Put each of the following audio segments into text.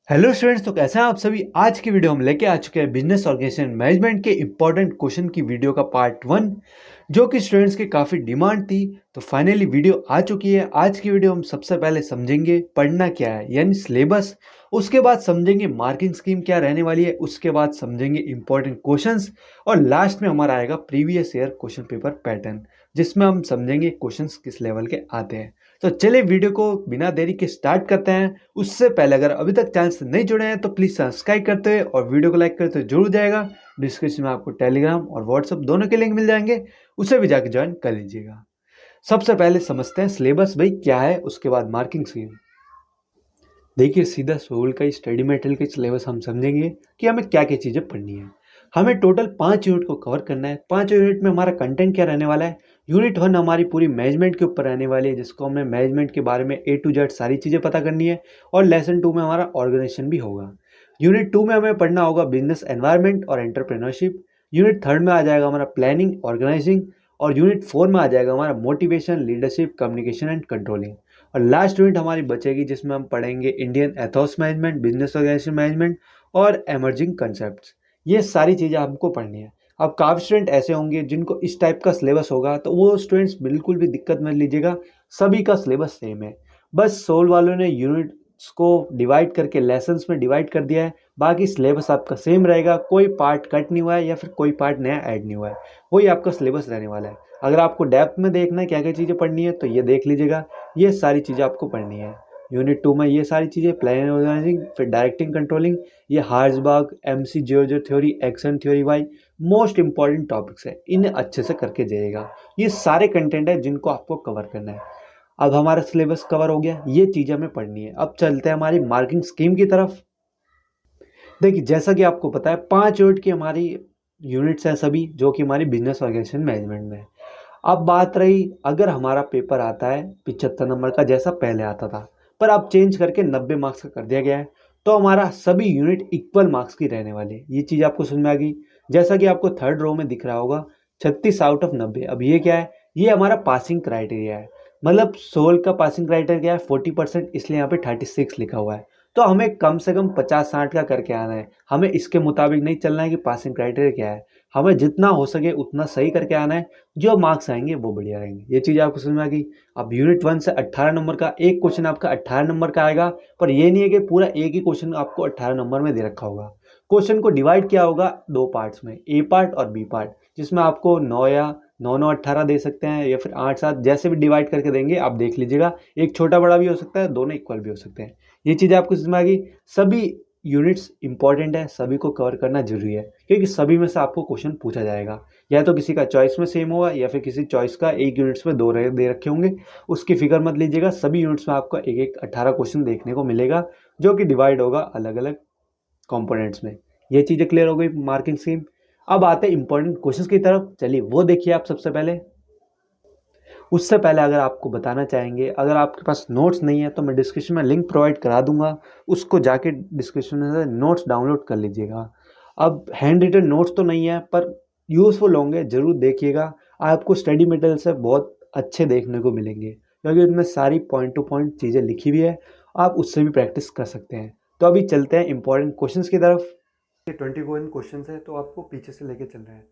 Hello students, तो कैसे हैं आप सभी। आज की वीडियो हम लेके आ चुके हैं बिजनेस ऑर्गेनाइजेशन मैनेजमेंट के इंपॉर्टेंट क्वेश्चन की वीडियो का पार्ट 1, जो कि स्टूडेंट्स की काफ़ी डिमांड थी। तो फाइनली वीडियो आ चुकी है। आज की वीडियो हम सबसे पहले समझेंगे पढ़ना क्या है यानी सिलेबस, उसके बाद समझेंगे मार्किंग स्कीम क्या रहने वाली है, उसके बाद समझेंगे इंपॉर्टेंट क्वेश्चंस और लास्ट में हमारा आएगा previous year question paper pattern, जिसमें हम समझेंगे क्वेश्चंस किस लेवल के आते हैं। तो चलिए वीडियो को बिना देरी के स्टार्ट करते हैं। उससे पहले अगर अभी तक चैनल से नहीं जुड़े हैं तो प्लीज़ सब्सक्राइब करते हुए और वीडियो को लाइक करते हुए जरूर जाएगा। डिस्क्रिप्शन में आपको टेलीग्राम और व्हाट्सएप दोनों के लिंक मिल जाएंगे, उसे भी जाके ज्वाइन कर लीजिएगा। सबसे पहले समझते हैं सिलेबस भाई क्या है, उसके बाद मार्किंग स्कीम। देखिए, सीधा सोल का स्टडी मटेरियल के सिलेबस हम समझेंगे कि हमें क्या क्या चीज़ें पढ़नी है। हमें टोटल 5 यूनिट को कवर करना है। 5 यूनिट में हमारा कंटेंट क्या रहने वाला है। यूनिट 1 हमारी पूरी मैनेजमेंट के ऊपर रहने वाली है, जिसको हमें मैनेजमेंट के बारे में A to Z सारी चीज़ें पता करनी है। और लेसन 2 में हमारा ऑर्गेनाइजेशन भी होगा। यूनिट 2 में हमें पढ़ना होगा बिजनेस एनवायरनमेंट और एंटरप्रेन्योरशिप। यूनिट 3 में आ जाएगा हमारा प्लानिंग ऑर्गेनाइजिंग। और यूनिट 4 में आ जाएगा हमारा motivation, leadership, communication and controlling. और लास्ट यूनिट हमारी बचेगी जिसमें हम पढ़ेंगे Indian ethos management, business organisation management और एमर्जिंग कंसेप्ट्स। ये सारी चीज़ें हमको पढ़नी है। अब काफ़ी स्टूडेंट ऐसे होंगे जिनको इस टाइप का सिलेबस होगा, तो वो स्टूडेंट्स बिल्कुल भी दिक्कत मत लीजिएगा। सभी का सिलेबस सेम है। बस सोल वालों ने यूनिट्स को डिवाइड करके लेसन्स में डिवाइड कर दिया है। बाकी सिलेबस आपका सेम रहेगा। कोई पार्ट कट नहीं हुआ है या फिर कोई पार्ट नया ऐड नहीं हुआ है। वही आपका सिलेबस रहने वाला है। अगर आपको डेप्थ में देखना है क्या क्या चीज़ें पढ़नी है तो ये देख लीजिएगा। ये सारी चीज़ें आपको पढ़नी है। यूनिट 2 में ये सारी चीज़ें, प्लानिंग ऑर्गेनाइजिंग, फिर डायरेक्टिंग कंट्रोलिंग, ये हार्जबर्ग, एमसी जियोजर theory, action theory Y most important topics है। इन्हें अच्छे से करके जाइएगा। ये सारे कंटेंट है जिनको आपको कवर करना है। अब हमारा सिलेबस कवर हो गया, ये चीज़ हमें पढ़नी है। अब चलते हैं हमारी मार्किंग स्कीम की तरफ। देखिए, जैसा कि आपको पता है 5 यूनिट की हमारी यूनिट्स हैं सभी, जो कि हमारी बिजनेस ऑर्गेनाइजेशन मैनेजमेंट में है। अब बात रही, अगर हमारा पेपर आता है 75 नंबर का जैसा पहले आता था, पर अब चेंज करके 90 मार्क्स का कर दिया गया है, तो हमारा सभी यूनिट इक्वल मार्क्स की रहने वाली है। ये चीज़ आपको समझ में आ गई। जैसा कि आपको थर्ड रो में दिख रहा होगा 36 आउट ऑफ 90। अब ये क्या है, ये हमारा पासिंग क्राइटेरिया है। मतलब सोल का पासिंग क्राइटेरिया क्या है, 40%, इसलिए यहाँ पे 36 लिखा हुआ है। तो हमें कम से कम 50-60 का करके आना है। हमें इसके मुताबिक नहीं चलना है कि पासिंग क्राइटेरिया क्या है। हमें जितना हो सके उतना सही करके आना है। जो मार्क्स आएंगे वो बढ़िया रहेंगे। ये चीज़ आपको समझ में आ गई। अब यूनिट 1 से 18 नंबर का एक क्वेश्चन आपका 18 नंबर का आएगा, पर ये नहीं है कि पूरा एक ही क्वेश्चन आपको 18 नंबर में दे रखा होगा। क्वेश्चन को डिवाइड किया होगा दो पार्ट्स में, ए पार्ट और बी पार्ट, जिसमें आपको 9 या 9 18 दे सकते हैं या फिर 8 7 जैसे भी डिवाइड करके देंगे आप देख लीजिएगा। एक छोटा बड़ा भी हो सकता है, दोनों इक्वल भी हो सकते हैं। ये चीज़ आपको समझ में आ गई। सभी यूनिट्स इंपॉर्टेंट है, सभी को कवर करना जरूरी है, क्योंकि सभी में से आपको क्वेश्चन पूछा जाएगा। या तो किसी का चॉइस में सेम होगा या फिर किसी चॉइस का एक यूनिट्स में दो दे रखे होंगे। उसकी फिक्र मत लीजिएगा। सभी यूनिट्स में आपको एक एक 18 क्वेश्चन देखने को मिलेगा, जो कि डिवाइड होगा अलग अलग कंपोनेंट्स में। ये चीज़ें क्लियर हो गई मार्किंग स्कीम। अब आते हैं इंपॉर्टेंट क्वेश्चंस की तरफ। चलिए वो देखिए आप सबसे पहले। उससे पहले अगर आपको बताना चाहेंगे, अगर आपके पास नोट्स नहीं है तो मैं डिस्क्रिप्शन में लिंक प्रोवाइड करा दूंगा, उसको जाके डिस्क्रिप्शन में से नोट्स डाउनलोड कर लीजिएगा। अब हैंड रिटन नोट्स तो नहीं है, पर यूज़फुल होंगे, ज़रूर देखिएगा। आपको स्टडी मटेरियल से बहुत अच्छे देखने को मिलेंगे, क्योंकि उनमें सारी पॉइंट टू पॉइंट चीज़ें लिखी हुई है। आप उससे भी प्रैक्टिस कर सकते हैं। तो अभी चलते हैं इंपॉर्टेंट क्वेश्चन की तरफ। ये 21 क्वेश्चन है, तो आपको पीछे से लेके चल रहे हैं।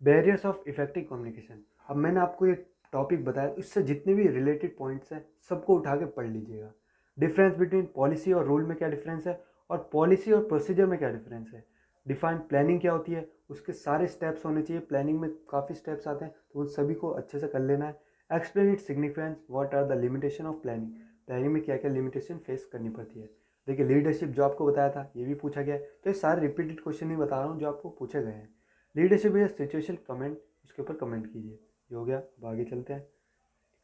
Barriers of effective communication. अब मैंने आपको ये टॉपिक बताया, इससे जितने भी रिलेटेड पॉइंट्स हैं सबको उठा के पढ़ लीजिएगा। डिफरेंस बिटवीन पॉलिसी और रूल में क्या डिफरेंस है, और पॉलिसी और प्रोसीजर में क्या डिफरेंस है। डिफाइन प्लानिंग क्या होती है, उसके सारे स्टेप्स होने चाहिए। प्लानिंग में काफ़ी स्टेप्स आते हैं, तो उन सभी को अच्छे से कर लेना है। Explain it significance, what are the limitation of planning. Planning में क्या क्या लिमिटेशन फेस करनी पड़ती है। देखिए, लीडरशिप जो आपको बताया था ये भी पूछा गया है, तो ये सारे रिपीटेड क्वेश्चन ही बता रहा हूँ जो आपको पूछे गए हैं। लीडरशिप इज सिचुएशन कमेंट, इसके ऊपर कमेंट कीजिए। ये हो गया। अब आगे चलते हैं।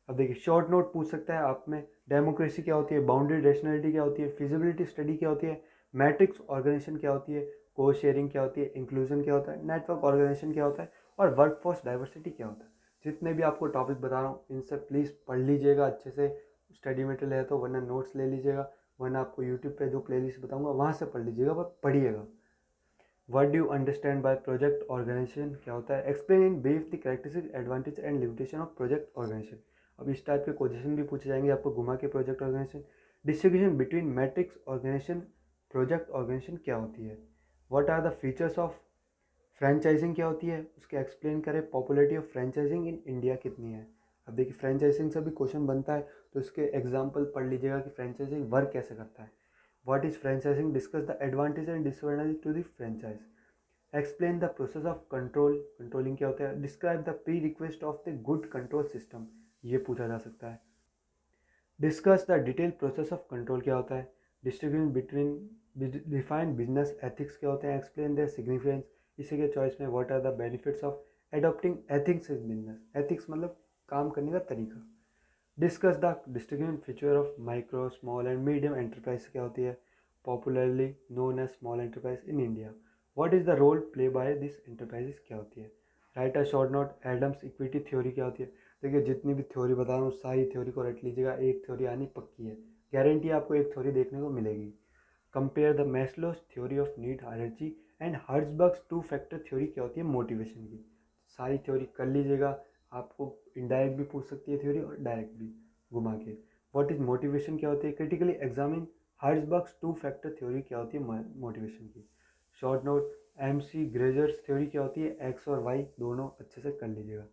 अब देखिए, शॉर्ट नोट पूछ सकता है आप में। डेमोक्रेसी क्या होती है, बाउंड्री रेशनलिटी क्या होती है, फिजिबिलिटी स्टडी क्या होती है, मैट्रिक्स ऑर्गेनाइजेशन क्या होती है, को शेयरिंग क्या होती है, इंक्लूजन क्या होता है, नेटवर्क ऑर्गेनाइजेशन क्या होता है, और वर्कफोर्स डाइवर्सिटी क्या होता है। जितने भी आपको टॉपिक बता रहा हूँ इनसे प्लीज़ पढ़ लीजिएगा अच्छे से। स्टडी मटेरियल है तो, वरना नोट्स ले लीजिएगा, वरना आपको यूट्यूब पे जो प्लेलिस्ट बताऊंगा वहाँ से पढ़ लीजिएगा, पर पढ़िएगा। What do you understand by project organisation क्या होता है। Explain in brief the characteristic, advantage and limitation of project organisation. अब इस टाइप के क्वेश्चन भी पूछे जाएंगे आपको घुमा के project organisation. Distribution between matrix organisation project organisation क्या होती है, what are the features of franchising क्या होती है, उसके एक्सप्लेन करें, popularity of franchising in India कितनी है। अब देखिए फ्रेंचाइजिंग से भी क्वेश्चन बनता है तो इसके एग्जाम्पल पढ़ लीजिएगा कि फ्रेंचाइजिंग वर्क कैसे करता है। What is franchising, discuss the advantage and disadvantage to the franchise, explain the process of control, controlling क्या होता है, describe the pre request of the good control system, ये पूछा जा सकता है। Discuss the detail process of control क्या होता है, distribution between, define business ethics क्या होते हैं, एक्सप्लेन देयर सिग्निफिकेंस, इसी के चॉइस में what are the benefits of adopting ethics in business, ethics मतलब काम करने का तरीका। Discuss the distribution feature of micro small and medium enterprise क्या होती है, popularly known as small enterprise in India, what is the role play by this enterprises क्या होती है। Write a short note, Adams equity theory क्या होती है। देखिए जितनी भी थ्योरी बता रहा हूँ सारी थ्योरी को रट लीजिएगा, एक थ्योरी आनी पक्की है, गारंटी आपको एक थ्योरी देखने को मिलेगी। Compare the Maslow's theory of need hierarchy and Herzberg's two factor theory क्या होती है मोटिवेशन की, सारी थ्योरी कर लीजिएगा। आपको इनडायरेक्ट भी पूछ सकती है थ्योरी और डायरेक्ट भी घुमा के। व्हाट इज मोटिवेशन क्या होती है, critically examine Herzberg's two factor theory क्या होती है मोटिवेशन की। Short note, MC Gregor's theory क्या होती है, एक्स और वाई दोनों अच्छे से कर लीजिएगा।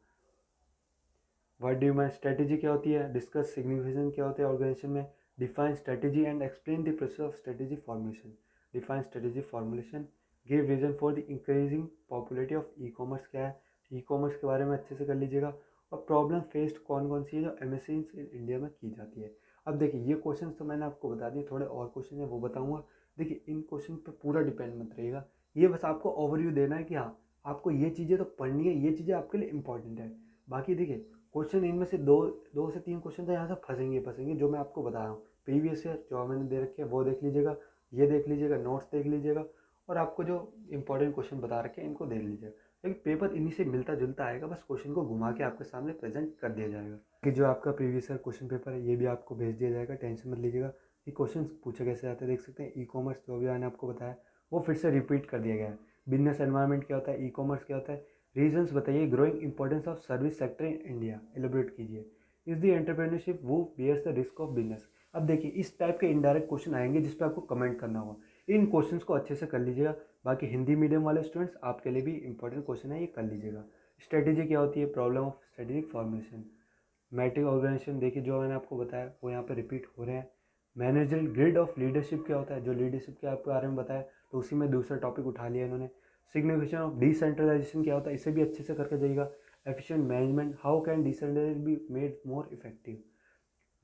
व्हाट डू मैं स्ट्रेटेजी क्या होती है, डिस्कस सिग्निफिकेशन क्या होता है ऑर्गेनाइजेशन में, define strategy and explain the process of strategy formulation, define strategy formulation, give reason for the increasing popularity of e commerce क्या है, ई कॉमर्स के बारे में अच्छे से कर लीजिएगा। और प्रॉब्लम फेस्ड कौन कौन सी है जो MSc इन इंडिया में की जाती है। अब देखिए ये क्वेश्चन तो मैंने आपको बता दिए, थोड़े और क्वेश्चन है वो बताऊंगा। देखिए इन क्वेश्चन पे पूरा डिपेंड मत रहिएगा, ये बस आपको ओवरव्यू देना है कि हाँ आपको ये चीज़ें तो पढ़नी है, ये चीज़ें आपके लिए इंपॉर्टेंट है। बाकी देखिए क्वेश्चन इनमें से दो से तीन क्वेश्चन तो यहाँ से फंसेंगे जो मैं आपको बता रहा हूँ। प्रीवियस ईयर जो मैंने दे रखे हैं वो देख लीजिएगा, ये देख लीजिएगा, नोट्स देख लीजिएगा, और आपको जो इंपॉर्टेंट क्वेश्चन बता रखे हैं इनको देख लीजिएगा। लेकिन पेपर इन्हीं से मिलता जुलता आएगा, बस क्वेश्चन को घुमा के आपके सामने प्रेजेंट कर दिया जाएगा। कि जो आपका प्रीवियस ईयर क्वेश्चन पेपर है ये भी आपको भेज दिया जाएगा, टेंशन मत लीजिएगा। ये क्वेश्चन पूछे कैसे जाते हैं देख सकते हैं। ई कॉमर्स जो भी मैंने आपको बताया वो फिर से रिपीट कर दिया गया है। बिजनेस एनवायरनमेंट क्या होता है, ई कॉमर्स क्या होता है, रीजंस बताइए, growing importance of service sector in India elaborate कीजिए, इज द एंटरप्रेन्योरशिप वो bears the risk of business. अब देखिए इस टाइप के इनडायरेक्ट क्वेश्चन आएंगे जिस पे आपको कमेंट करना होगा, इन क्वेश्चंस को अच्छे से कर लीजिएगा। बाकी हिंदी मीडियम वाले स्टूडेंट्स आपके लिए भी इंपॉर्टेंट क्वेश्चन है, ये कर लीजिएगा। स्ट्रेटेजी क्या होती है, problem of strategic formulation, matrix organisation देखिए जो मैंने आपको बताया वो यहाँ पे रिपीट हो रहे हैं। मैनेजरल ग्रिड ऑफ लीडरशिप क्या होता है, जो लीडरशिप के आपके बारे में बताया तो उसी में दूसरा टॉपिक उठा लिया इन्होंने। सिग्निफिकेशन ऑफ डिसेंट्रलाइजेशन क्या होता है, इसे भी अच्छे से करके जाइएगा। Efficient management, how can decentralisation be made more effective,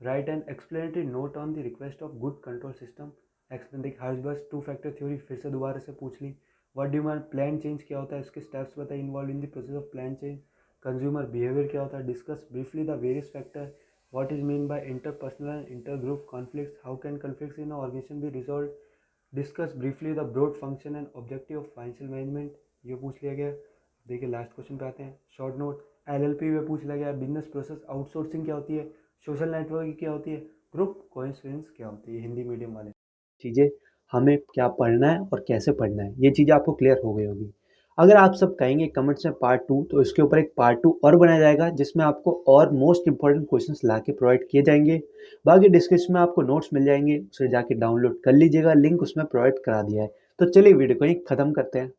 write and explanatory note on the request of good control system, explain the Herzberg two factor theory फिर से दोबारा से पूछ ली। What do mean plan change क्या होता है, इसके स्टेप्स बताइए involve in the process of plan change. Consumer behaviour क्या होता है, discuss briefly the various factor, what is mean by interpersonal and inter group conflicts, how can conflicts in organisation be resolve, discuss briefly the broad function and objective of financial management, ये पूछ लिया गया। देखिए last question पे आते हैं। Short note, LLP में पूछ लिया गया, बिजनेस प्रोसेस आउटसोर्सिंग क्या होती है, सोशल नेटवर्किंग क्या होती है, ग्रुप कोइंसिडेंस क्या होती है, हिंदी मीडियम वाले चीज़ें हमें क्या पढ़ना है और कैसे पढ़ना है ये चीज़ें आपको क्लियर हो गई होगी। अगर आप सब कहेंगे कमेंट्स में पार्ट 2 तो इसके ऊपर एक पार्ट 2 और बनाया जाएगा जिसमें आपको और मोस्ट इंपॉर्टेंट क्वेश्चंस ला के प्रोवाइड किए जाएंगे। बाकी डिस्क्रिप्शन में आपको नोट्स मिल जाएंगे, उसे जाके डाउनलोड कर लीजिएगा, लिंक उसमें प्रोवाइड करा दिया है। तो चलिए वीडियो को यहीं ख़त्म करते हैं।